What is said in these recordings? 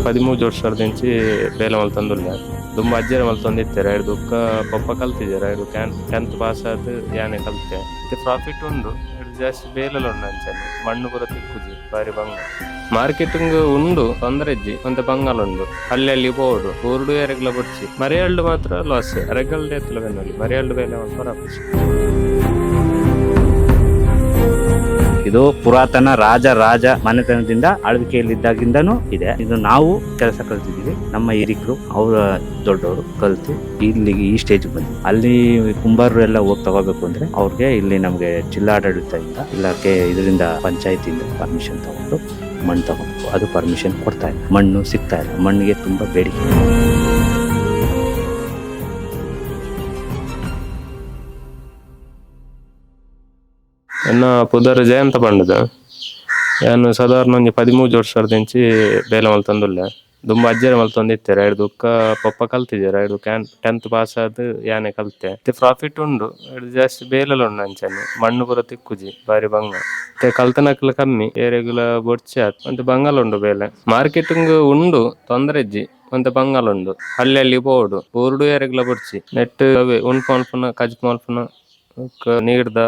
13 ವರ್ಷದಿಂದ ಬೇಲೆ ಮಲ್ತಂದುಲ್ಲ ದುಂಬ ಅಜ್ಜರ ಮಲ್ತೊಂದಿತ್ತಾರೆ ಎರಡು ದುಃಖ ಪಪ್ಪ ಕಲ್ತಿದ್ದಾರೆ ಎರಡು 10th ಪಾಸ್ ಆದ್ ಯಾನೆ ಕಲ್ತೆ ಮತ್ತೆ ಪ್ರಾಫಿಟ್ ಉಂಡು ಜಾಸ್ತಿ ಬೇಲೆಲ್ಲ ಉಂಡು ಅಂಚನೆ ಮಣ್ಣು ಪೂರ ತಿಕ್ಕುಜಿ ಬಾರಿ ಬಂಗ ಮಾರ್ಕೆಟಿಂಗ್ ಉಂಡು ತೊಂದರೆ ಇಜ್ಜಿ ಮತ್ತೆ ಬಂಗಾಲ ಉಂಡು ಅಲ್ಲಿ ಪೋಡು ಊರ್ಡು ಎರೆಗ್ಲ ಬಡ್ಸಿ ಮರಿಯಲ್ಡು ಮಾತ್ರ ಲಾಸ್ ಎರೆಗಲ್ಡೆ ಎತ್ತಲ ಬೆನ್ನಲ್ಲಿ ಮರಿಯಲ್ಡು ಬೇಲೆ ಪರಾಪುಷಿ. ಇದು ಪುರಾತನ ರಾಜ ಮನೆತನದಿಂದ ಆಳ್ವಿಕೆಯಲ್ಲಿದ್ದಾಗಿಂದನೂ ಇದೆ. ಇದು ನಾವು ಕೆಲಸ ಕಲ್ತಿದೀವಿ, ನಮ್ಮ ಹಿರಿಕರು ಅವರ ದೊಡ್ಡವರು ಕಲ್ತು ಇಲ್ಲಿಗೆ ಈ ಸ್ಟೇಜ್ ಬಂದ್ವಿ. ಅಲ್ಲಿ ಕುಂಬಾರರು ಎಲ್ಲ ಹೋಗಿ ತಗೋಬೇಕು ಅಂದ್ರೆ ಅವ್ರಿಗೆ ಇಲ್ಲಿ ನಮ್ಗೆ ಜಿಲ್ಲಾಡಳಿತದಿಂದ ಇಲಾಖೆ ಇದರಿಂದ ಪಂಚಾಯತಿಯಿಂದ ಪರ್ಮಿಷನ್ ತಗೊಂಡು ಮಣ್ಣು ತಗೋಬೇಕು. ಅದು ಪರ್ಮಿಷನ್ ಕೊಡ್ತಾ ಇಲ್ಲ, ಮಣ್ಣು ಸಿಗ್ತಾ ಇಲ್ಲ, ಮಣ್ಣಿಗೆ ತುಂಬಾ ಬೇಡಿಕೆ. ಎನ್ನ ಪುದರ್ ಜಯಂತ ಪಂಡದ ಏನು ಸಾಧಾರಣ ಒಂಜಿ 13 ವರ್ಷದಿಂದ ಬೇಲೆ ಮಲ್ತಂದುಲ್ಲ ದುಂಬ ಅಜ್ಜರ ಮಲ್ತೊಂದಿತ್ತಾರೆ ಎರಡು ದುಃಖ ಪಪ್ಪ ಕಲ್ತಿದ್ದಾರೆ ಎರಡು 10th ಪಾಸ್ ಆದ್ ಯಾನೆ ಕಲ್ತೆ ಮತ್ತೆ ಪ್ರಾಫಿಟ್ ಉಂಡು ಎರಡು ಜಾಸ್ತಿ ಬೇಲೆಲ್ಲ ಉಂಡು ಅಂಚನೆ ಮಣ್ಣು ಪೂರ ತಿಕ್ಕುಜಿ ಬಾರಿ ಬಂಗ ಮತ್ತೆ ಕಲ್ತನಕ್ಲ ಕಮ್ಮಿ ಏರೆಗುಲ ಬೊಡ್ಚಿ ಆತ್ ಮತ್ತೆ ಬಂಗಾಲ ಉಂಡು ಬೇಲೆ ಮಾರ್ಕೆಟಿಂಗ್ ಉಂಡು ತೊಂದರೆ ಇಜ್ಜಿ ಮತ್ತೆ ಬಂಗಾಲ ಉಂಡು ಅಲ್ಲಿ ಪೋಡು ಊರ್ಡು ಏರೆಗ್ಲ ಬೊಡ್ಚಿ ನೆಟ್ ಉಂಡ್ ಮಲ್ಪುನ ಕಜ್ಜಿ ಮಲ್ಪುನ ನೀರ್ದ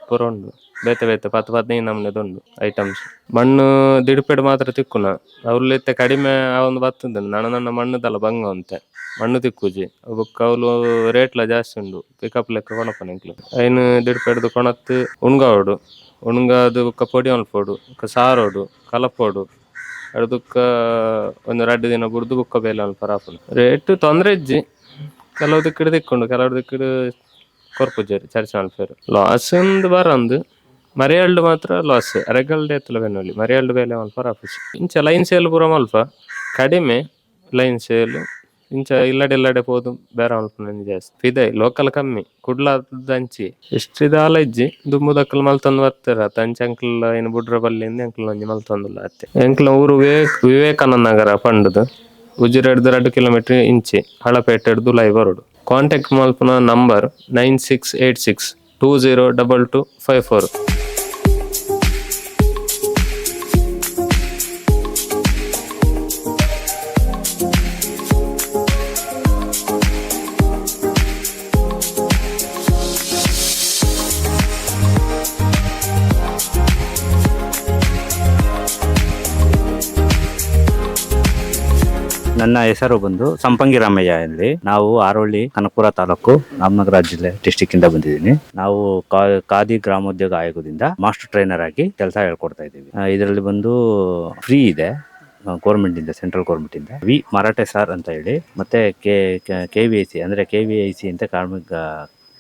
ಪೂರ ಉಂಡು ಬೇತೆ 10-15 ನಮ್ನೆದುಂಡು ಐಟಮ್ಸ್. ಮಣ್ಣು ದಿಡುಪೆಡು ಮಾತ್ರ ತಿಕ್ಕುನ ಅವ್ಲೆತ್ತೆ ಕಡಿಮೆ ಆ ಒಂದು ಬರ್ತದ ನನ್ನ ಮಣ್ಣದಲ್ಲ ಬಂಗ ಅಂತೆ ಮಣ್ಣು ತಿಕ್ಕುಜಿ ಬುಕ್ಕ ಅವ್ಲು ರೇಟ್ಲ ಜಾಸ್ತಿ ಉಂಡು ಪಿಕಪ್ ಲೆಕ್ಕ ಕೊಣಪನೆಂಕ್ಲು ಐನು ದಿಡುಪೆಡ್ದು ಕೊಣತ್ತು ಉಣ್ಗಾವಡು ಉಣ್ಗಾದು ಬುಕ್ಕ ಪೊಡಿ ಮಲ್ಪೋಡು ಬುಕ್ಕ ಸಾರೋಡು ಕಲಪೋಡು ಅಡ್ದುಕ್ಕ ಒಂದು 2 ದಿನ ಬುಡ್ದು ಬುಕ್ಕ ಬೇಲೆ ಪರಾಪುನ ರೇಟ್ ತೊಂದ್ರೆ ಇಜ್ಜಿ ಕೆಲವು ದಿಕ್ಕಿಡು ತಿಕ್ಕೊಂಡು ಕೆಲವು ದಿಕ್ಕಿಡು ಕೊರ್ಪುಜೇರಿ ಚರ್ಚೆ ಮಲ್ಪೇರು ಲಾಸ್ ಒಂದು ಬರಂದು ಮರಿಯಲ್ಡು ಮಾತ್ರ ಲಾಸ್ ಅರೆಗಲ್ಡೆ ಎತ್ತಲ ಬೆನ್ನಲ್ಲಿ ಮರಿಯಲ್ಡು ಬೇಲೆ ಮಲ್ಪ ರಾಪುಜಿ ಇಂಚ ಲೈನ್ ಸೇಲ್ ಪೂರ ಮಲ್ಪ ಕಡಿಮೆ ಲೈನ್ ಸೇಲ್ ಇಂಚ ಇಲ್ಲಡೆ ಪೋದು ಬೇರೆ ಮಲ್ಪ ಜಾಸ್ತಿ ಇದೆ ಲೋಕಲ್ ಕಮ್ಮಿ ಕುಡ್ಲಾದಂಚಿ ಎಷ್ಟಿದಾಲ ಇಜ್ಜಿ ದುಂಬುದಕ್ಕಲ್ ಮಲ್ತಂದು ಬರ್ತಾರ ತಂಚ ಅಂಕಲ್ ಏನು ಬುಡ್ರ ಬಲ್ಲಿಂದ ಅಂಕಲ್ ಒಂಜಿ ಮಲ್ತಂದುಲ್ಲ ಅತ್ತೆ ಅಂಕಲ್ ಊರು ವಿವೇಕಾನಂದ ನಗರ ಪಂಡದು ಉಜಿರೆಡ್ದು 2 ಕಿಲೋಮೀಟರ್ ಇಂಚೆ ಹಳಪೇಟೆ ಹಿಡ್ದು ಲೈ ಬರೋಡು. ಕಾಂಟ್ಯಾಕ್ಟ್ ಮಲ್ಪುನ ನಂಬರ್ 9686202254. ನನ್ನ ಹೆಸರು ಬಂದು ಸಂಪಂಗಿ ರಾಮಯ್ಯ ಇಲ್ಲಿ. ನಾವು ಆರೋಳಿ ಕನಕಪುರ ತಾಲೂಕು ರಾಮನಗರ ಜಿಲ್ಲೆ ಡಿಸ್ಟಿಕ್ ಇಂದ ಬಂದಿದ್ದೀನಿ. ನಾವು ಖಾದಿ ಗ್ರಾಮೋದ್ಯೋಗ ಆಯೋಗದಿಂದ ಮಾಸ್ಟರ್ ಟ್ರೈನರ್ ಆಗಿ ಕೆಲಸ ಹೇಳ್ಕೊಡ್ತಾ ಇದ್ದೀವಿ. ಇದರಲ್ಲಿ ಬಂದು ಫ್ರೀ ಇದೆ ಗೌರ್ಮೆಂಟ್ ಇಂದ, ಸೆಂಟ್ರಲ್ ಗೌರ್ಮೆಂಟ್ ಇಂದ. ವಿ ಮರಾಠೆ ಸಾರ್ ಅಂತ ಹೇಳಿ, ಮತ್ತೆ KVIC ಅಂದ್ರೆ KVIC ಅಂತ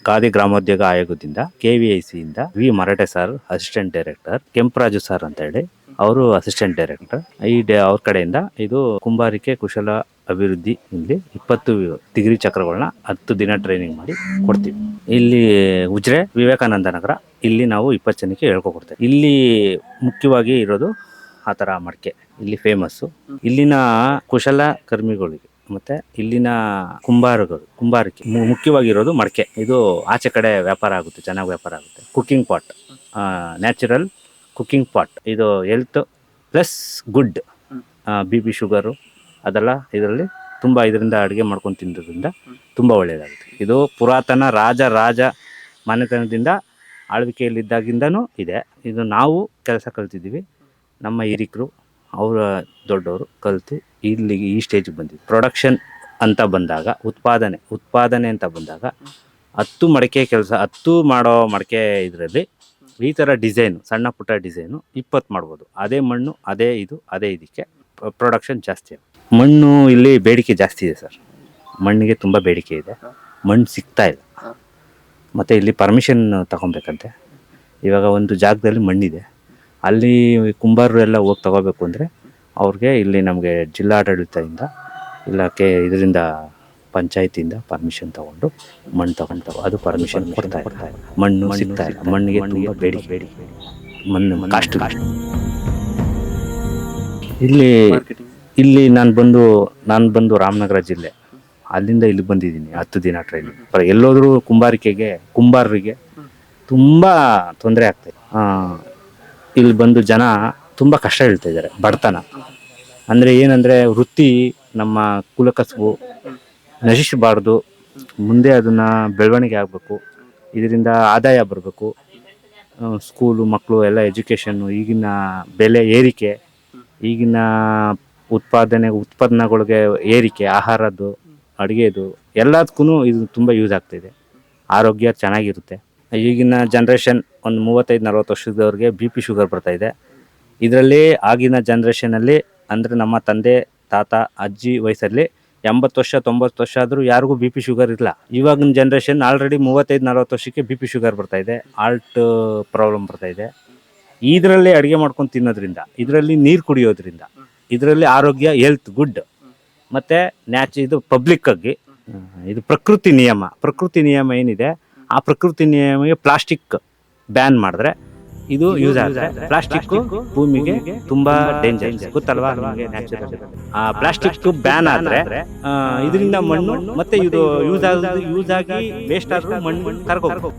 ಖಾದಿ ಗ್ರಾಮೋದ್ಯೋಗ ಆಯೋಗದಿಂದ KVIC ಇಂದ V Marathe sir assistant director, Kemparaju sir ಅಂತ ಹೇಳಿ ಅವರು ಅಸಿಸ್ಟೆಂಟ್ ಡೈರೆಕ್ಟರ್. ಅವ್ರ ಕಡೆಯಿಂದ ಇದು ಕುಂಬಾರಿಕೆ ಕುಶಲ ಅಭಿವೃದ್ಧಿ ಇಲ್ಲಿ 20 ಡಿಗ್ರಿ ಚಕ್ರಗಳನ್ನ 10 ದಿನ ಟ್ರೈನಿಂಗ್ ಮಾಡಿ ಕೊಡ್ತೀವಿ. ಇಲ್ಲಿ ಉಜ್ರೆ ವಿವೇಕಾನಂದ ನಗರ, ಇಲ್ಲಿ ನಾವು 20 ಜನಕ್ಕೆ ಹೇಳ್ಕೊಡ್ತೇವೆ. ಇಲ್ಲಿ ಮುಖ್ಯವಾಗಿ ಇರೋದು ಆ ಥರ ಮಡಕೆ ಇಲ್ಲಿ ಫೇಮಸ್ಸು. ಇಲ್ಲಿನ ಕುಶಲ ಕರ್ಮಿಗಳಿಗೆ ಮತ್ತೆ ಇಲ್ಲಿನ ಕುಂಬಾರಿಕೆ ಮುಖ್ಯವಾಗಿರೋದು ಮಡಕೆ. ಇದು ಆಚೆ ಕಡೆ ವ್ಯಾಪಾರ ಆಗುತ್ತೆ, ಚೆನ್ನಾಗಿ ವ್ಯಾಪಾರ ಆಗುತ್ತೆ. Cooking pot, natural cooking pot, ಇದು health plus good. BP sugar ಅದೆಲ್ಲ ಇದರಲ್ಲಿ ತುಂಬ, ಇದರಿಂದ ಅಡುಗೆ ಮಾಡ್ಕೊಂಡು ತಿನ್ನೋದ್ರಿಂದ ತುಂಬ ಒಳ್ಳೆಯದಾಗುತ್ತೆ. ಇದು ಪುರಾತನ ರಾಜ ಮನೆತನದಿಂದ ಆಳ್ವಿಕೆಯಲ್ಲಿದ್ದಾಗಿಂದನೂ ಇದೆ. ಇದು ನಾವು ಕೆಲಸ ಕಲ್ತಿದ್ದೀವಿ, ನಮ್ಮ ಹಿರಿಕರು ಅವರ ದೊಡ್ಡವರು ಕಲಿತು ಇಲ್ಲಿಗೆ ಈ ಸ್ಟೇಜಿಗೆ ಬಂದಿದ್ವಿ. ಪ್ರೊಡಕ್ಷನ್ ಅಂತ ಬಂದಾಗ, ಉತ್ಪಾದನೆ ಅಂತ ಬಂದಾಗ 10 ಮಡಕೆ ಕೆಲಸ, 10 ಮಾಡೋ ಮಡಕೆ ಇದರಲ್ಲಿ ಈ ಥರ ಡಿಸೈನು, ಸಣ್ಣ ಪುಟ್ಟ ಡಿಸೈನು 20 ಮಾಡ್ಬೋದು. ಅದೇ ಮಣ್ಣು, ಅದೇ ಇದಕ್ಕೆ ಪ್ರೊಡಕ್ಷನ್ ಜಾಸ್ತಿ. ಮಣ್ಣು ಇಲ್ಲಿ ಬೇಡಿಕೆ ಜಾಸ್ತಿ ಇದೆ ಸರ್, ಮಣ್ಣಿಗೆ ತುಂಬ ಬೇಡಿಕೆ ಇದೆ, ಮಣ್ಣು ಸಿಗ್ತಾ ಇಲ್ಲ. ಮತ್ತು ಇಲ್ಲಿ ಪರ್ಮಿಷನ್ ತಗೊಬೇಕಂತೆ. ಇವಾಗ ಒಂದು ಜಾಗದಲ್ಲಿ ಮಣ್ಣಿದೆ, ಅಲ್ಲಿ ಕುಂಬಾರರು ಎಲ್ಲ ಹೋಗಿ ತಗೋಬೇಕು ಅಂದರೆ ಅವ್ರಿಗೆ ಇಲ್ಲಿ ನಮಗೆ ಜಿಲ್ಲಾಡಳಿತದಿಂದ ಇಲಾಖೆ ಇದರಿಂದ ಪಂಚಾಯತಿಯಿಂದ ಪರ್ಮಿಷನ್ ತಗೊಂಡು ಮಣ್ಣು ತಗೊಂಡು ಅದು ಪರ್ಮಿಷನ್ ಕೊಡ್ತಾ ಇರ್ತಾರೆ. ಮಣ್ಣು ಸಿಗ್ತಾ ಇಲ್ಲ, ಮಣ್ಣಿಗೆ ತುಂಬ ಬೇಡಿಕೆ. ಮಣ್ಣು ಕಾಸ್ಟ್. ಇಲ್ಲಿ ನಾನು ಬಂದು ರಾಮನಗರ ಜಿಲ್ಲೆ, ಅಲ್ಲಿಂದ ಇಲ್ಲಿ ಬಂದಿದ್ದೀನಿ 10 ದಿನ ಟ್ರೈನಿಂಗ್. ಎಲ್ಲೋದ್ರೂ ಕುಂಬಾರರಿಗೆ ತುಂಬ ತೊಂದರೆ ಆಗ್ತದೆ. ಇಲ್ಲಿ ಬಂದು ಜನ ತುಂಬ ಕಷ್ಟ ಹೇಳ್ತಾ ಇದ್ದಾರೆ, ಬಡತನ. ಅಂದರೆ ಏನಂದರೆ ವೃತ್ತಿ ನಮ್ಮ ಕುಲಕಸಬು ನಶಿಸಬಾರ್ದು, ಮುಂದೆ ಅದನ್ನು ಬೆಳವಣಿಗೆ ಆಗಬೇಕು, ಇದರಿಂದ ಆದಾಯ ಬರಬೇಕು. ಸ್ಕೂಲು ಮಕ್ಕಳು ಎಲ್ಲ ಎಜುಕೇಷನ್ನು, ಈಗಿನ ಬೆಲೆ ಏರಿಕೆ, ಈಗಿನ ಉತ್ಪನ್ನಗಳಿಗೆ ಏರಿಕೆ, ಆಹಾರದ್ದು, ಅಡುಗೆದು ಎಲ್ಲದಕ್ಕೂ ಇದು ತುಂಬ ಯೂಸ್ ಆಗ್ತಾಯಿದೆ. ಆರೋಗ್ಯ ಚೆನ್ನಾಗಿರುತ್ತೆ. ಈಗಿನ ಜನ್ರೇಷನ್ ಒಂದು 35-40 ವರ್ಷದವ್ರಿಗೆ BP ಶುಗರ್ ಬರ್ತಾಯಿದೆ. ಇದರಲ್ಲಿ ಆಗಿನ ಜನ್ರೇಷನಲ್ಲಿ ಅಂದರೆ ನಮ್ಮ ತಂದೆ ತಾತ ಅಜ್ಜಿ ವಯಸ್ಸಲ್ಲಿ 80 ವರ್ಷ 90 ವರ್ಷ ಆದರೂ ಯಾರಿಗೂ BP ಶುಗರ್ ಇಲ್ಲ. ಇವಾಗಿನ ಜನ್ರೇಷನ್ ಆಲ್ರೆಡಿ 35-40 ವರ್ಷಕ್ಕೆ BP ಶುಗರ್ ಬರ್ತಾಯಿದೆ, ಹಾರ್ಟ್ ಪ್ರಾಬ್ಲಮ್ ಬರ್ತಾಯಿದೆ. ಇದರಲ್ಲಿ ಅಡುಗೆ ಮಾಡ್ಕೊಂಡು ತಿನ್ನೋದ್ರಿಂದ, ಇದರಲ್ಲಿ ನೀರು ಕುಡಿಯೋದ್ರಿಂದ, ಇದರಲ್ಲಿ ಆರೋಗ್ಯ ಹೆಲ್ತ್ ಗುಡ್. ಮತ್ತು ಇದು ಪಬ್ಲಿಕ್ಕಾಗಿ ಇದು ಪ್ರಕೃತಿ ನಿಯಮ ಏನಿದೆ, ಆ ಪ್ರಕೃತಿ ನಿಯಮಕ್ಕೆ ಪ್ಲಾಸ್ಟಿಕ್ ಬ್ಯಾನ್ ಮಾಡಿದ್ರೆ ಇದು ಯೂಸ್ ಆಗುತ್ತೆ. ಪ್ಲಾಸ್ಟಿಕ್ ಭೂಮಿಗೆ ತುಂಬಾ ಡೇಂಜರ್, ಗೊತ್ತಲ್ವಾ ನಿಮಗೆ? ನ್ಯಾಚುರಲ್ ಆ ಪ್ಲಾಸ್ಟಿಕ್ ಬ್ಯಾನ್ ಆದ್ರೆ ಇದರಿಂದ ಮಣ್ಣು ಮತ್ತೆ ಇದು ಯೂಸ್ ಆಗಿ ವೇಸ್ಟ್ ಆದ್ರೂ ಮಣ್ಣು ಕರ್ಕೋಬೇಕು.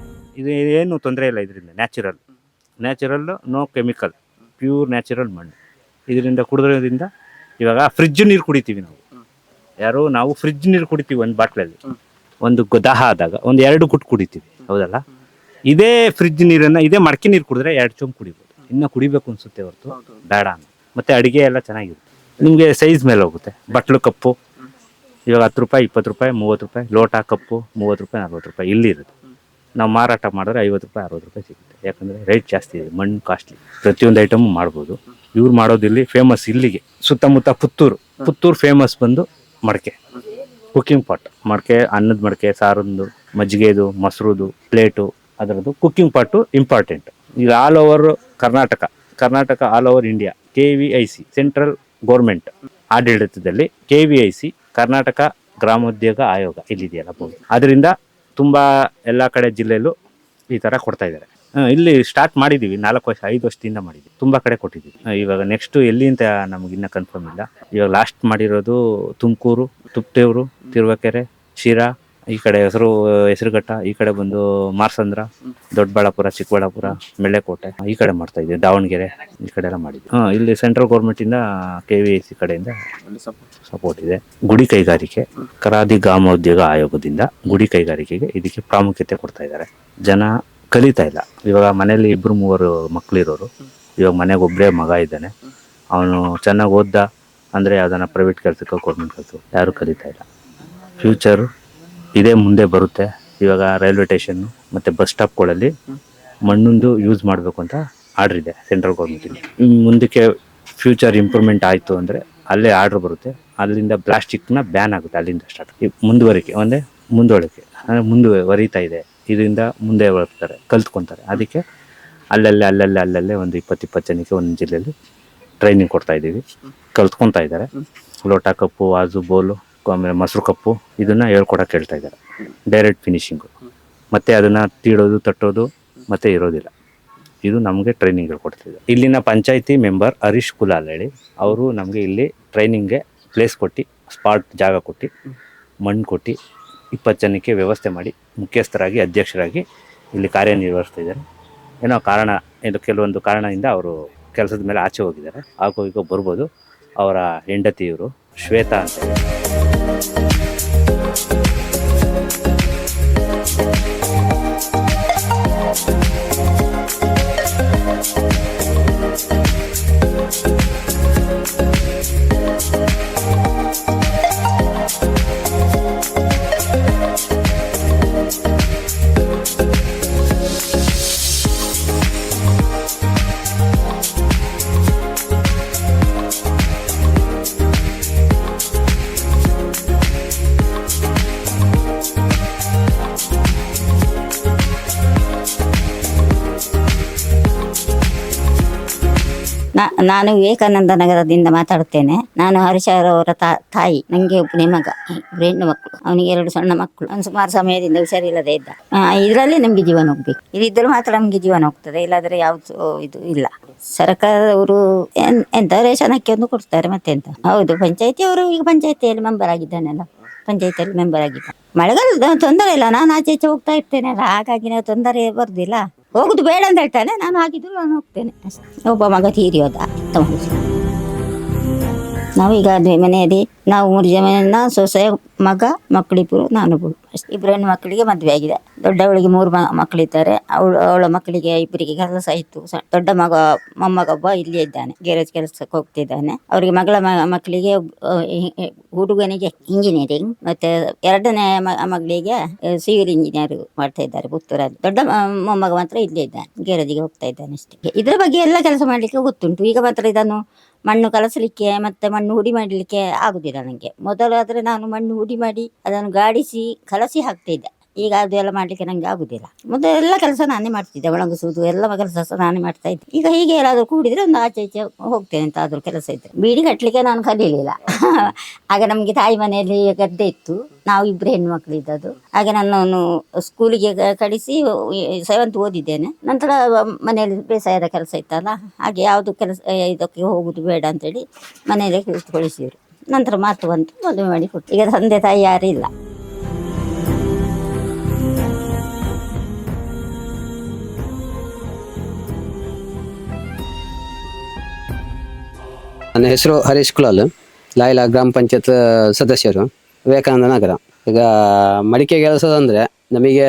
ಇದು ಏನು ತೊಂದರೆ ಇಲ್ಲ ಇದರಿಂದ. Natural no chemical, pure natural ಮಣ್ಣು. ಇದರಿಂದ ಕುಡಿದ್ರಿಂದ ಇವಾಗ ಫ್ರಿಜ್ ನೀರು ಕುಡಿತೀವಿ ನಾವು ಫ್ರಿಜ್ ನೀರು ಕುಡಿತೀವಿ. ಒಂದು ಬಾಟ್ಲಲ್ಲಿ ಒಂದು ದಾಹ ಆದಾಗ 1-2 ಗುಟ್ ಕುಡಿತೀವಿ, ಹೌದಲ್ಲ? ಇದೇ ಫ್ರಿಜ್ ನೀರನ್ನು, ಇದೇ ಮಡಕೆ ನೀರು ಕುಡಿದ್ರೆ 2 ಚೊಂಬು ಕುಡಿಬೋದು. ಇನ್ನು ಕುಡಿಬೇಕು ಅನ್ಸುತ್ತೆ ಹೊರತು ಬೇಡ. ಮತ್ತೆ ಅಡುಗೆ ಎಲ್ಲ ಚೆನ್ನಾಗಿರುತ್ತೆ. ನಿಮಗೆ ಸೈಜ್ ಮೇಲೆ ಹೋಗುತ್ತೆ. ಬಟ್ಲು ಕಪ್ಪು ಇವಾಗ 10 ರೂಪಾಯಿ, 20 ರೂಪಾಯಿ, 30 ರೂಪಾಯಿ. ಲೋಟ ಕಪ್ಪು 30 ರೂಪಾಯಿ, 40 ರೂಪಾಯಿ ಇಲ್ಲಿರುತ್ತೆ. ನಾವು ಮಾರಾಟ ಮಾಡಿದ್ರೆ 50 ರೂಪಾಯಿ, 60 ರೂಪಾಯಿ ಸಿಗುತ್ತೆ. ಯಾಕಂದರೆ ರೇಟ್ ಜಾಸ್ತಿ ಇದೆ, ಮಣ್ಣು ಕಾಸ್ಟ್ಲಿ. ಪ್ರತಿಯೊಂದು ಐಟಮ್ ಮಾಡ್ಬೋದು. ಇವ್ರು ಮಾಡೋದಿಲ್ಲಿ ಫೇಮಸ್. ಇಲ್ಲಿಗೆ ಸುತ್ತಮುತ್ತ ಪುತ್ತೂರು ಫೇಮಸ್ ಬಂದು ಮಡಕೆ, ಕುಕ್ಕಿಂಗ್ ಪಾಟ್. ಮಡಕೆ, ಅನ್ನದ ಮಡಕೆ, ಸಾರದ್ದು, ಮಜ್ಜಿಗೆದು, ಮೊಸರುದು, ಪ್ಲೇಟು, ಅದರದ್ದು ಕುಕ್ಕಿಂಗ್ ಪಾಟು ಇಂಪಾರ್ಟೆಂಟ್. ಈಗ all over Karnataka all over India KVIC central government ಆಡಳಿತದಲ್ಲಿ KVIC ಕರ್ನಾಟಕ ಗ್ರಾಮೋದ್ಯೋಗ ಆಯೋಗ ಇಲ್ಲಿದೆಯಲ್ಲ, ಅದರಿಂದ ತುಂಬ ಎಲ್ಲ ಕಡೆ ಜಿಲ್ಲೆಯಲ್ಲೂ ಈ ಥರ ಕೊಡ್ತಾ ಇದ್ದಾರೆ. ಇಲ್ಲಿ ಸ್ಟಾರ್ಟ್ ಮಾಡಿದ್ದೀವಿ 5 ವರ್ಷದಿಂದ ಮಾಡಿದ್ದೀವಿ. ತುಂಬ ಕಡೆ ಕೊಟ್ಟಿದ್ದೀವಿ. ಇವಾಗ ನೆಕ್ಸ್ಟು ಎಲ್ಲಿ ಅಂತ ನಮಗಿನ್ನ ಕನ್ಫರ್ಮ್ ಇಲ್ಲ. ಇವಾಗ ಲಾಸ್ಟ್ ಮಾಡಿರೋದು ತುಮಕೂರು, ತುಪ್ಪಟೂರು, ತಿರುವೇಕೆರೆ, ಶಿರಾ, ಈ ಕಡೆ ಹೆಸರುಘಟ್ಟ, ಈ ಕಡೆ ಬಂದು ಮಾರ್ಸಂದ್ರ, ದೊಡ್ಡಬಳ್ಳಾಪುರ, ಚಿಕ್ಕಬಳ್ಳಾಪುರ, ಮೆಳ್ಳೆಕೋಟೆ, ಈ ಕಡೆ ಮಾಡ್ತಾ ಇದ್ದೀವಿ. ದಾವಣಗೆರೆ, ಈ ಕಡೆ ಎಲ್ಲ ಮಾಡಿದ್ವಿ. ಇಲ್ಲಿ ಸೆಂಟ್ರಲ್ ಗೌರ್ಮೆಂಟಿಂದ KVIC ಕಡೆಯಿಂದ ಸಪೋರ್ಟ್ ಇದೆ. ಗುಡಿ ಕೈಗಾರಿಕೆ, ಕರಾದಿ ಗ್ರಾಮೋದ್ಯೋಗ ಆಯೋಗದಿಂದ ಗುಡಿ ಕೈಗಾರಿಕೆಗೆ ಇದಕ್ಕೆ ಪ್ರಾಮುಖ್ಯತೆ ಕೊಡ್ತಾ ಇದ್ದಾರೆ. ಜನ ಕಲಿತಾ ಇಲ್ಲ. ಇವಾಗ ಮನೇಲಿ 2-3 ಮಕ್ಕಳಿರೋರು, ಇವಾಗ ಮನೆಗೆ ಒಬ್ಬರೇ ಮಗ ಇದ್ದಾನೆ, ಅವನು ಚೆನ್ನಾಗಿ ಓದ್ದ ಅಂದರೆ ಅದನ್ನು ಪ್ರೈವೇಟ್ ಕೆಲಸಕ್ಕೋ ಗೌರ್ಮೆಂಟ್ ಕೆಲಸ ಯಾರೂ ಕಲಿತಾ ಇಲ್ಲ. ಫ್ಯೂಚರು ಇದೇ ಮುಂದೆ ಬರುತ್ತೆ. ಇವಾಗ ರೈಲ್ವೆ ಸ್ಟೇಷನ್ನು ಮತ್ತು ಬಸ್ ಸ್ಟಾಪ್ಗಳಲ್ಲಿ ಮಣ್ಣೊಂದು ಯೂಸ್ ಮಾಡಬೇಕು ಅಂತ ಆರ್ಡ್ರ್ ಇದೆ ಸೆಂಟ್ರಲ್ ಗೌರ್ಮೆಂಟಿಂದ. ಮುಂದಕ್ಕೆ ಫ್ಯೂಚರ್ ಇಂಪ್ರೂವ್ಮೆಂಟ್ ಆಯಿತು ಅಂದರೆ ಅಲ್ಲೇ ಆರ್ಡ್ರ್ ಬರುತ್ತೆ. ಅಲ್ಲಿಂದ ಪ್ಲಾಸ್ಟಿಕ್ನ ಬ್ಯಾನ್ ಆಗುತ್ತೆ. ಅಲ್ಲಿಂದ ಸ್ಟಾರ್ಟ್ ಮುಂದುವರಿಕೆ ಮುಂದುವರಿತಾ ಇದೆ. ಇದರಿಂದ ಮುಂದೆ ಬರ್ತಾರೆ, ಕಲ್ತ್ಕೊತಾರೆ. ಅದಕ್ಕೆ ಅಲ್ಲಲ್ಲೇ ಒಂದು 20 ಜನಕ್ಕೆ ಒಂದು ಜಿಲ್ಲೆಯಲ್ಲಿ ಟ್ರೈನಿಂಗ್ ಕೊಡ್ತಾ ಇದ್ದೀವಿ. ಕಲ್ತ್ಕೊತಾ ಇದ್ದಾರೆ. ಲೋಟ ಕಪ್ಪು, ವಾಜು ಬೋಲು, ಆಮೇಲೆ ಮೊಸರು ಕಪ್ಪು, ಇದನ್ನು ಹೇಳ್ಕೊಡಕ್ಕೆ ಹೇಳ್ತಾ ಇದ್ದಾರೆ. ಡೈರೆಕ್ಟ್ ಫಿನಿಶಿಂಗು, ಮತ್ತು ಅದನ್ನು ತೀಡೋದು, ತಟ್ಟೋದು ಮತ್ತು ಇರೋದಿಲ್ಲ. ಇದು ನಮಗೆ ಟ್ರೈನಿಂಗ್ ಹೇಳ್ಕೊಡ್ತಿದ್ದಾರೆ. ಇಲ್ಲಿನ ಪಂಚಾಯಿತಿ ಮೆಂಬರ್ ಹರೀಶ್ ಕುಲಾಲ್ ಹೇಳಿ, ಅವರು ನಮಗೆ ಇಲ್ಲಿ ಟ್ರೈನಿಂಗ್ಗೆ ಪ್ಲೇಸ್ ಕೊಟ್ಟು, ಸ್ಪಾಟ್ ಜಾಗ ಕೊಟ್ಟು, ಮಣ್ಣು ಕೊಟ್ಟು 20 ಜನಕ್ಕೆ ವ್ಯವಸ್ಥೆ ಮಾಡಿ ಮುಖ್ಯಸ್ಥರಾಗಿ, ಅಧ್ಯಕ್ಷರಾಗಿ ಇಲ್ಲಿ ಕಾರ್ಯನಿರ್ವಹಿಸ್ತಿದ್ದಾರೆ. ಏನೋ ಕೆಲವೊಂದು ಕಾರಣದಿಂದ ಅವರು ಕೆಲಸದ ಮೇಲೆ ಆಚೆ ಹೋಗಿದ್ದಾರೆ. ಈಗ ಬರ್ಬೋದು. ಅವರ ಹೆಂಡತಿ ಇವರು ಶ್ವೇತಾ ಅಂತ. ನಾನು ವಿವೇಕಾನಂದ ನಗರದಿಂದ ಮಾತಾಡುತ್ತೇನೆ. ನಾನು ಹರೀಶ್ ಅವರ ತಾಯಿ. ನನಗೆ ಒಬ್ಬನೇ ಮಗ, ಹೆಣ್ಣು ಮಕ್ಕಳು. ಅವನಿಗೆ 2 ಸಣ್ಣ ಮಕ್ಕಳು. ಅವನು ಸುಮಾರು ಸಮಯದಿಂದ ಹುಷಾರಿಲ್ಲದೆ ಇದ್ದ. ಇದರಲ್ಲಿ ನಮಗೆ ಜೀವನ ಹೋಗ್ಬೇಕು. ಇದಿದ್ದರೂ ಮಾತ್ರ ನಮಗೆ ಜೀವನ ಹೋಗ್ತದೆ, ಇಲ್ಲಾದರೆ ಯಾವುದು ಇದು ಇಲ್ಲ. ಸರ್ಕಾರದವರು ಎಂತ ರೇಷನ್ ಅಕ್ಕಿ ಒಂದು ಕೊಡ್ತಾರೆ, ಮತ್ತೆಂತ. ಹೌದು, ಪಂಚಾಯತಿಯವರು ಈಗ ಪಂಚಾಯತಿಯಲ್ಲಿ ಮೆಂಬರ್ ಆಗಿದ್ದಾನಲ್ಲ, ಪಂಚಾಯತಿಯಲ್ಲಿ ಮೆಂಬರ್ ಆಗಿದ್ದ. ಮಳೆಗಾಲದ ತೊಂದರೆ ಇಲ್ಲ, ನಾನು ಆಚೆ ಈಚೆ ಹೋಗ್ತಾ ಇರ್ತೇನಲ್ಲ, ಹಾಗಾಗಿ ನಾವು ತೊಂದರೆ ಬರುದಿಲ್ಲ. ಹೋಗುದು ಬೇಡ ಅಂತ ಹೇಳ್ತಾನೆ, ನಾನು ಹಾಗಿದ್ರು ನಾನು ಹೋಗ್ತೇನೆ. ಒಬ್ಬ ಮಗ ತೀರಿಯೋದ. ನಾವೀಗ ಅದೇ ಮನೆಯಲ್ಲಿ ನಾವು 3 ಜನ, ಸೊಸೆ, ಮಗ, ಮಕ್ಕಳಿಬ್ಬರು, ನಾನೊಬ್ಬಳು ಅಷ್ಟೇ. 2 ಹೆಣ್ಣು ಮಕ್ಕಳಿಗೆ ಮದುವೆ ಆಗಿದೆ. ದೊಡ್ಡವಳಿಗೆ 3 ಮಕ್ಕಳಿದ್ದಾರೆ. ಅವಳ ಮಕ್ಕಳಿಗೆ 2 ಕೆಲಸ ಆಯಿತು. ದೊಡ್ಡ ಮೊಮ್ಮಗ ಒಬ್ಬ ಇಲ್ಲಿ ಇದ್ದಾನೆ, ಗ್ಯಾರೇಜ್ ಕೆಲಸಕ್ಕೆ ಹೋಗ್ತಿದ್ದಾನೆ. ಅವರಿಗೆ ಮಗಳ ಮಕ್ಕಳಿಗೆ ಹುಡುಗನಿಗೆ ಇಂಜಿನಿಯರಿಂಗ್, ಮತ್ತೆ 2ನೇ ಮಗಳಿಗೆ ಸಿವಿಲ್ ಇಂಜಿನಿಯರ್ ಮಾಡ್ತಾ ಇದ್ದಾರೆ ಪುತ್ತೂರಲ್ಲಿ. ದೊಡ್ಡ ಮೊಮ್ಮಗ ಮಾತ್ರ ಇಲ್ಲೇ ಇದ್ದಾನೆ, ಗ್ಯಾರೇಜಿಗೆ ಹೋಗ್ತಾ ಇದ್ದಾನೆ ಅಷ್ಟೇ. ಇದ್ರ ಬಗ್ಗೆ ಎಲ್ಲ ಕೆಲಸ ಮಾಡ್ಲಿಕ್ಕೆ ಗೊತ್ತುಂಟು. ಈಗ ಮಾತ್ರ ಇದನ್ನು ಮಣ್ಣು ಕಲಸಲಿಕ್ಕೆ ಮತ್ತೆ ಮಣ್ಣು ಹುಡಿ ಮಾಡಲಿಕ್ಕೆ ಆಗುದಿಲ್ಲ ನನಗೆ. ಮೊದಲಾದ್ರೆ ನಾನು ಮಣ್ಣು ಹುಡಿ ಮಾಡಿ ಅದನ್ನು ಗಾಡಿಸಿ ಕಲಸಿ ಹಾಕ್ತಿದ್ದೆ. ಈಗ ಅದೆಲ್ಲ ಮಾಡ್ಲಿಕ್ಕೆ ನಂಗೆ ಆಗುದಿಲ್ಲ. ಮೊದಲೆಲ್ಲ ಕೆಲಸ ನಾನೇ ಮಾಡ್ತಿದ್ದೆ, ಒಣಗಿಸುವುದು ಎಲ್ಲ ಕೆಲಸ ನಾನೇ ಮಾಡ್ತಾ ಇದ್ದೆ. ಈಗ ಹೀಗೆ ಎಲ್ಲಾದ್ರೂ ಕೂಡಿದ್ರೆ ಒಂದು ಆಚೆ ಈಚೆ ಹೋಗ್ತೇನೆ ಅಂತ ಆದ್ರೂ ಕೆಲಸ ಇದ್ರೆ. ಬೀಡಿ ಕಟ್ಟಲಿಕ್ಕೆ ನಾನು ಕಲೀಲಿಲ್ಲ. ಆಗ ನಮಗೆ ತಾಯಿ ಮನೆಯಲ್ಲಿ ಗದ್ದೆ ಇತ್ತು, ನಾವು 2 ಹೆಣ್ಣು ಮಕ್ಕಳು ಇದ್ದದ್ದು. ಹಾಗೆ ನನ್ನನ್ನು ಸ್ಕೂಲಿಗೆ ಕಳಿಸಿ 7th ಓದಿದ್ದೇನೆ. ನಂತರ ಮನೆಯಲ್ಲಿ ಬೇಸಾಯದ ಕೆಲಸ ಇತ್ತಲ್ಲ, ಹಾಗೆ ಯಾವುದು ಕೆಲಸ ಇದಕ್ಕೆ ಹೋಗುದು ಬೇಡ ಅಂತೇಳಿ ಮನೆಯಲ್ಲೇ ಕೂತ್ಕೊಳಿಸಿದ್ರು. ನಂತರ ಮಾತು ಬಂತು, ಮದುವೆ ಮಾಡಿ ಕೊಟ್ಟು. ಈಗ ತಂದೆ ತಾಯಿ ಯಾರೂ ಇಲ್ಲ. ನನ್ನ ಹೆಸರು ಹರೀಶ್ ಕುಲಾಲ್, ಲಾಯ್ಲಾ ಗ್ರಾಮ ಪಂಚಾಯತ್ ಸದಸ್ಯರು, ವಿವೇಕಾನಂದ ನಗರ. ಈಗ ಮಡಿಕೆ ಕೆಲಸ ಅಂದರೆ ನಮಗೆ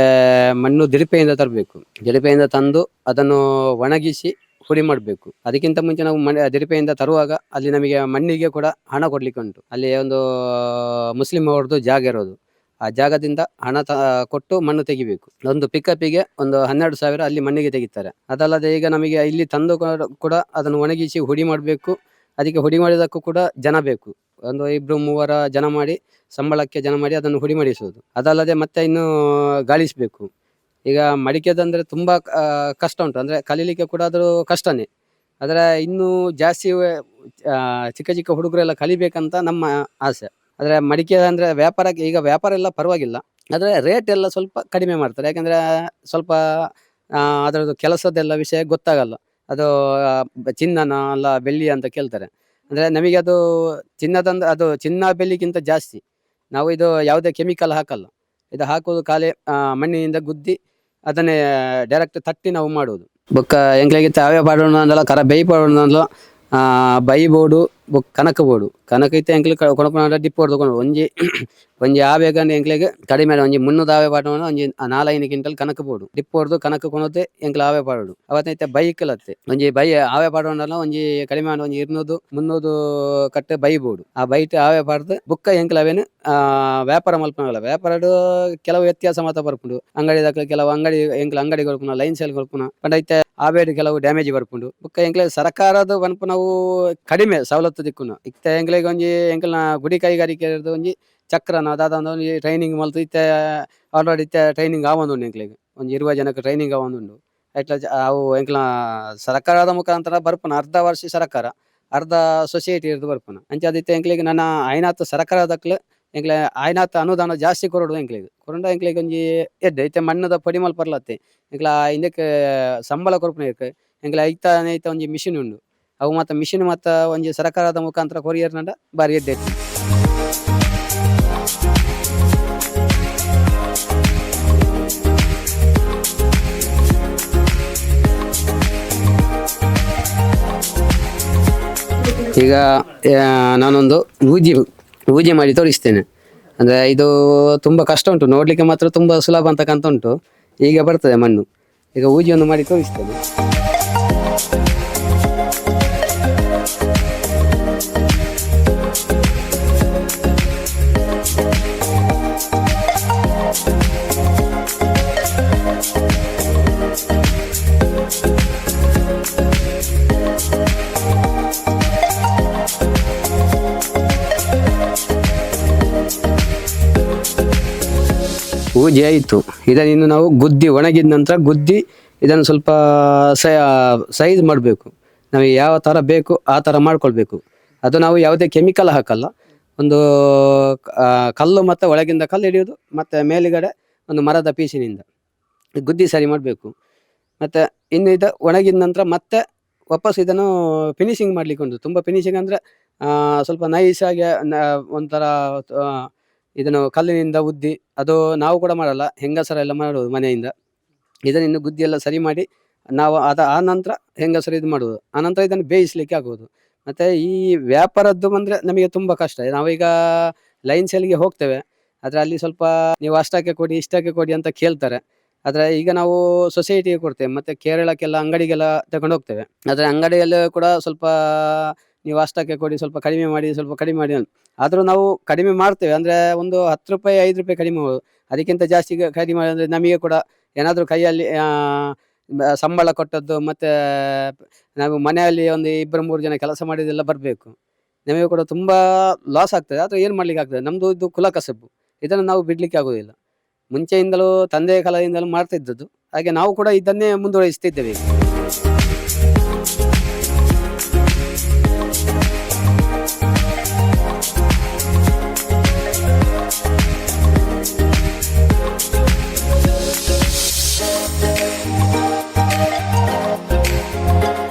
ಮಣ್ಣು ದಿಡಿಪೆಯಿಂದ ತರಬೇಕು. ದಿಡಿಪೆಯಿಂದ ತಂದು ಅದನ್ನು ಒಣಗಿಸಿ ಹುಡಿ ಮಾಡಬೇಕು. ಅದಕ್ಕಿಂತ ಮುಂಚೆ ನಾವು ದಿಡಿಪೆಯಿಂದ ತರುವಾಗ ಅಲ್ಲಿ ನಮಗೆ ಮಣ್ಣಿಗೆ ಕೂಡ ಹಣ ಕೊಡ್ಲಿಕ್ಕೆ ಉಂಟು. ಅಲ್ಲಿ ಒಂದು ಮುಸ್ಲಿಂ ಅವ್ರದ್ದು ಜಾಗ ಇರೋದು, ಆ ಜಾಗದಿಂದ ಹಣ ಕೊಟ್ಟು ಮಣ್ಣು ತೆಗಿಬೇಕು. ಒಂದು ಪಿಕಪ್ಪಿಗೆ ಒಂದು 12,000 ಅಲ್ಲಿ ಮಣ್ಣಿಗೆ ತೆಗಿತಾರೆ. ಅದಲ್ಲದೆ ಈಗ ನಮಗೆ ಇಲ್ಲಿ ತಂದು ಕೂಡ ಅದನ್ನು ಒಣಗಿಸಿ ಹುಡಿ ಮಾಡಬೇಕು. ಅದಕ್ಕೆ ಹುಡಿ ಮಾಡಿದಕ್ಕೂ ಕೂಡ ಜನ ಬೇಕು. ಒಂದು 2-3 ಜನ ಮಾಡಿ, ಸಂಬಳಕ್ಕೆ ಜನ ಮಾಡಿ ಅದನ್ನು ಹುಡಿ ಮಾಡಿಸುವುದು. ಅದಲ್ಲದೆ ಮತ್ತೆ ಇನ್ನು ಗಾಳಿಸಬೇಕು. ಈಗ ಮಡಿಕೆದಂದ್ರೆ ತುಂಬಾ ಕಷ್ಟ ಉಂಟು, ಅಂದ್ರೆ ಕಲೀಲಿಕ್ಕೆ ಕೂಡ ಅದು ಕಷ್ಟನೇ. ಆದರೆ ಇನ್ನೂ ಜಾಸ್ತಿ ಚಿಕ್ಕ ಚಿಕ್ಕ ಹುಡುಗರೆಲ್ಲ ಕಲಿಬೇಕಂತ ನಮ್ಮ ಆಸೆ. ಆದರೆ ಮಡಿಕೆ ಅಂದ್ರೆ ವ್ಯಾಪಾರಕ್ಕೆ, ಈಗ ವ್ಯಾಪಾರ ಎಲ್ಲ ಪರವಾಗಿಲ್ಲ, ಆದರೆ ರೇಟ್ ಎಲ್ಲ ಸ್ವಲ್ಪ ಕಡಿಮೆ ಮಾಡ್ತಾರೆ. ಯಾಕಂದ್ರೆ ಸ್ವಲ್ಪ ಅದರದ್ದು ಕೆಲಸದೆಲ್ಲ ವಿಷಯ ಗೊತ್ತಾಗಲ್ಲ. ಅದು ಚಿನ್ನನ ಅಲ್ಲ ಬೆಳ್ಳಿ ಅಂತ ಕೇಳ್ತಾರೆ. ಅಂದ್ರೆ ನಮಗೆ ಅದು ಅದು ಚಿನ್ನ ಬೆಳ್ಳಿಗಿಂತ ಜಾಸ್ತಿ. ನಾವು ಇದು ಯಾವುದೇ ಕೆಮಿಕಲ್ ಹಾಕಲ್ಲ. ಇದು ಹಾಕೋದು ಖಾಲಿ ಮಣ್ಣಿನಿಂದ ಗುದ್ದಿ ಅದನ್ನೇ ಡೈರೆಕ್ಟ್ ತಟ್ಟಿ ನಾವು ಮಾಡುವುದು. ಬೊಕ್ಕ ಎಂಕ್ಲೆಗೆ ತಾವೇ ಪಾಡೋಣ ಕರ ಬೇಯಿ ಪಾಡೋಣ ಬೈ ಬೋಡು ಬೊಕ್ಕ ಕನಕ ಬೋಡು. ಕನಕ ಇತ್ತೆ ಎಂಕ್ಲೆ ಕೊಣಪುನ ಡಿಪ್ ಹೊಡೆದು ಒಂಜಿ ಒಂಜಿ ಆಬೇಕಂದ್ರೆ ಎಂಕ್ಲೆಗೆ ಕಡಿಮೆ ಒಂಜಿ 300 ಆವೆ ಪಾಡೋಣ. ಒಂಜಿ 4-5 ಕ್ವಿಂಟಲ್ ಕನಕ ಬೋಡು ಡಿಪ್ ಹೊಡೆದು ಕನಕ ಕೊಣತೆ ಎಂಕ್ಲೆ ಆವೆ ಪಾಡೋಡು. ಅವತ್ತೈತೆ ಬೈ ಇಕ್ಕಲತ್ತೆ ಒಂಜಿ ಬೈ ಆವೆ ಪಾಡೋಣಲ್ಲ ಒಂಜಿ ಕಡಿಮೆ ಒಂಜಿ 200-300 ಕಟ್ಟೆ ಬೈ ಬೋಡು. ಆ ಬೈಟ್ ಆವೆ ಪಾಡ್ದು ಬುಕ್ಕ ಎಂಕ್ಲೆ ಅವೇನು ವ್ಯಾಪಾರ ಮಲ್ಪನಲ್ಲ. ವ್ಯಾಪಾರಡು ಕೆಲವು ವ್ಯತ್ಯಾಸ ಮಾತ್ರ ಬರ್ಪುಂಡು. ಅಂಗಡಿ ದಾಖಲೆ ಕೆಲವು ಅಂಗಡಿ ಎಂಕ್ಲೆ ಅಂಗಡಿ ಕೊಡ್ಪುನ, ಲೈನ್ ಸೇಲ್ ಕೊಡ್ಪುನ, ಪಂಡೈತೆ ಆಬೇಡ್ ಕೆಲವು ಡ್ಯಾಮೇಜ್ ಬರ್ಪುಂಡು. ಬುಕ್ಕ ಎಂಕ್ಲೆ ಸರ್ಕಾರದ ಬನ್ಪು ನಾವು ಕಡಿಮೆ ಸವಲತ್ತು ದಿಕ್ಕುನು ಇತ್ತೆ. ಎಂಕ್ಲೆಗೆ ಒಂಜಿ ಎಂಕ್ಲೆನ ಗುಡಿ ಕೈಗಾರಿಕೆ ಒಂಜಿ ಚಕ್ರನ ದಾದ ಒಂಜಿ ಟ್ರೈನಿಂಗ್ ಮಲ್ತು ಇತ್ತೆ ಆಲ್ರೆಡಿ ಇತ್ತೆ ಟ್ರೈನಿಂಗ್ ಆವೊಂದುಂಡು. ಎಂಕ್ಲೆಗೆ ಒಂಜಿ 20 ಜನಕ್ಕೆ ಟ್ರೈನಿಂಗ್ ಆವೊಂದುಂಡು. ಅವು ಎಂಕ್ಲ ಸರ್ಕಾರದ ಮುಖಾಂತರ ಬರ್ಪುನ. ಅರ್ಧ ವರ್ಷ ಸರ್ಕಾರ, ಅರ್ಧ ಸೊಸೈಟಿ ಇರ್ದು ಬರ್ಪುನ. ಅಂಚೆ ಅದಿತ್ತೆ ಎಂಕ್ಲೆಗೆ ನನ್ನ ಆಯ್ನಾತ್ ಸರ್ಕಾರದಕ್ಲೆ ಎಂಕ್ಲೆ ಆಯ್ನಾತ್ ಅನುದಾನ ಜಾಸ್ತಿ ಕೊರೋಡು. ಎಂಕ್ಲೆಗೆ ಕೊರಂಡ ಎಂಕ್ಲೆಗೆ ಒಂಜಿ ಎಡ್ಡೆ ಐತೆ ಮಣ್ಣದ ಪೊಡಿ ಮಲ್ಪರ್ಲತ್ತೆ. ಎಂಕ್ಲ ಇಂದಕ್ಕೆ ಸಂಬಳ ಕೊರ್ಪುನ ಇರ್ಕ ಎಂಕ್ಲೆ ಐತ ಒಂಜಿ ಮಿಷಿನ್ ಉಂಡು. ಅವು ಮಾತ್ರ ಮಿಷಿನ್ ಮಾತ್ರ ಒಂಜಿ ಸರ್ಕಾರದ ಮುಖಾಂತರ ಕೊರಿಯರ್ ನಂಡ ಬಾರಿ ಎಡ್ಡೆ. ಈಗ ನಾನೊಂದು ಊಜಿ ಮಾಡಿ ತೋರಿಸ್ತೇನೆ. ಅಂದರೆ ಇದು ತುಂಬ ಕಷ್ಟ ಉಂಟು, ನೋಡಲಿಕ್ಕೆ ಮಾತ್ರ ತುಂಬ ಸುಲಭ ಅಂತಕ್ಕಂತ ಉಂಟು. ಈಗ ಬರ್ತದೆ ಮಣ್ಣು. ಈಗ ಊಜಿಯನ್ನು ಮಾಡಿ ತೋರಿಸ್ತೇನೆ. ಊಜಿ ಆಯಿತು. ಇದನ್ನು ನಾವು ಗುದ್ದಿ ಒಣಗಿದ ನಂತರ ಗುದ್ದಿ ಇದನ್ನು ಸ್ವಲ್ಪ ಸೈಜ್ ಮಾಡಬೇಕು. ನಮಗೆ ಯಾವ ಥರ ಬೇಕು ಆ ಥರ ಮಾಡ್ಕೊಳ್ಬೇಕು. ಅದು ನಾವು ಯಾವುದೇ ಕೆಮಿಕಲ್ ಹಾಕಲ್ಲ. ಒಂದು ಕಲ್ಲು ಮತ್ತು ಒಳಗಿಂದ ಕಲ್ಲು ಹಿಡಿಯೋದು, ಮತ್ತು ಮೇಲುಗಡೆ ಒಂದು ಮರದ ಪೀಸಿನಿಂದ ಗುದ್ದಿ ಸರಿ ಮಾಡಬೇಕು. ಮತ್ತು ಇನ್ನು ಇದು ಒಣಗಿದ ನಂತರ ಮತ್ತೆ ವಾಪಸ್ ಇದನ್ನು ಫಿನಿಶಿಂಗ್ ಮಾಡಲಿಕ್ಕೆ ಉಂಟು. ತುಂಬ ಫಿನಿಶಿಂಗ್ ಅಂದರೆ ಸ್ವಲ್ಪ ನೈಸಾಗಿ ಒಂಥರ ಇದನ್ನು ಕಲ್ಲಿನಿಂದ ಉದ್ದಿ, ಅದು ನಾವು ಕೂಡ ಮಾಡಲ್ಲ, ಹೆಂಗಸರೆಲ್ಲ ಮಾಡೋದು ಮನೆಯಿಂದ. ಇದನ್ನು ಗುದ್ದಿ ಎಲ್ಲ ಸರಿ ಮಾಡಿ ನಾವು ಆ ನಂತರ ಹೆಂಗಸರು ಇದು ಮಾಡುವುದು. ಆನಂತರ ಇದನ್ನು ಬೇಯಿಸಲಿಕ್ಕೆ ಆಗುವುದು. ಮತ್ತು ಈ ವ್ಯಾಪಾರದ್ದು ಬಂದರೆ ನಮಗೆ ತುಂಬ ಕಷ್ಟ. ನಾವೀಗ ಲೈನ್ ಸೇಲ್ಗೆ ಹೋಗ್ತೇವೆ, ಆದರೆ ಅಲ್ಲಿ ಸ್ವಲ್ಪ ನೀವು ಅಷ್ಟಕ್ಕೆ ಕೊಡಿ ಇಷ್ಟಕ್ಕೆ ಕೊಡಿ ಅಂತ ಕೇಳ್ತಾರೆ. ಆದರೆ ಈಗ ನಾವು ಸೊಸೈಟಿಗೆ ಕೊಡ್ತೇವೆ, ಮತ್ತು ಕೇರಳಕ್ಕೆಲ್ಲ ಅಂಗಡಿಗೆಲ್ಲ ತಗೊಂಡು ಹೋಗ್ತೇವೆ. ಆದರೆ ಅಂಗಡಿಯಲ್ಲೂ ಕೂಡ ಸ್ವಲ್ಪ ನೀವು ಅಷ್ಟಕ್ಕೆ ಕೊಡಿ, ಸ್ವಲ್ಪ ಕಡಿಮೆ ಮಾಡಿ, ಸ್ವಲ್ಪ ಕಡಿಮೆ ಮಾಡಿ ಅಂತ. ಆದರೂ ನಾವು ಕಡಿಮೆ ಮಾಡ್ತೇವೆ, ಅಂದರೆ ಒಂದು 10 ರೂಪಾಯಿ 5 ರೂಪಾಯಿ ಕಡಿಮೆ ಮಾಡ್ಬೋದು. ಅದಕ್ಕಿಂತ ಜಾಸ್ತಿ ಕಡಿಮೆ ಅಂದರೆ ನಮಗೆ ಕೂಡ ಏನಾದರೂ ಕೈಯಲ್ಲಿ ಸಂಬಳ ಕೊಟ್ಟದ್ದು, ಮತ್ತು ನಾವು ಮನೆಯಲ್ಲಿ ಒಂದು 2-3 ಜನ ಕೆಲಸ ಮಾಡಿದ್ದೆಲ್ಲ ಬರಬೇಕು. ನಮಗೆ ಕೂಡ ತುಂಬ ಲಾಸ್ ಆಗ್ತದೆ. ಆದರೆ ಏನು ಮಾಡ್ಲಿಕ್ಕೆ ಆಗ್ತದೆ, ನಮ್ಮದು ಇದು ಕುಲ ಕಸಬು, ಇದನ್ನು ನಾವು ಬಿಡಲಿಕ್ಕೆ ಆಗೋದಿಲ್ಲ. ಮುಂಚೆಯಿಂದಲೂ ತಂದೆಯ ಕಾಲದಿಂದಲೂ ಮಾಡ್ತಾ ಇದ್ದದ್ದು, ಹಾಗೆ ನಾವು ಕೂಡ ಇದನ್ನೇ ಮುಂದುವರಿಸ್ತಿದ್ದೇವೆ ಈಗ.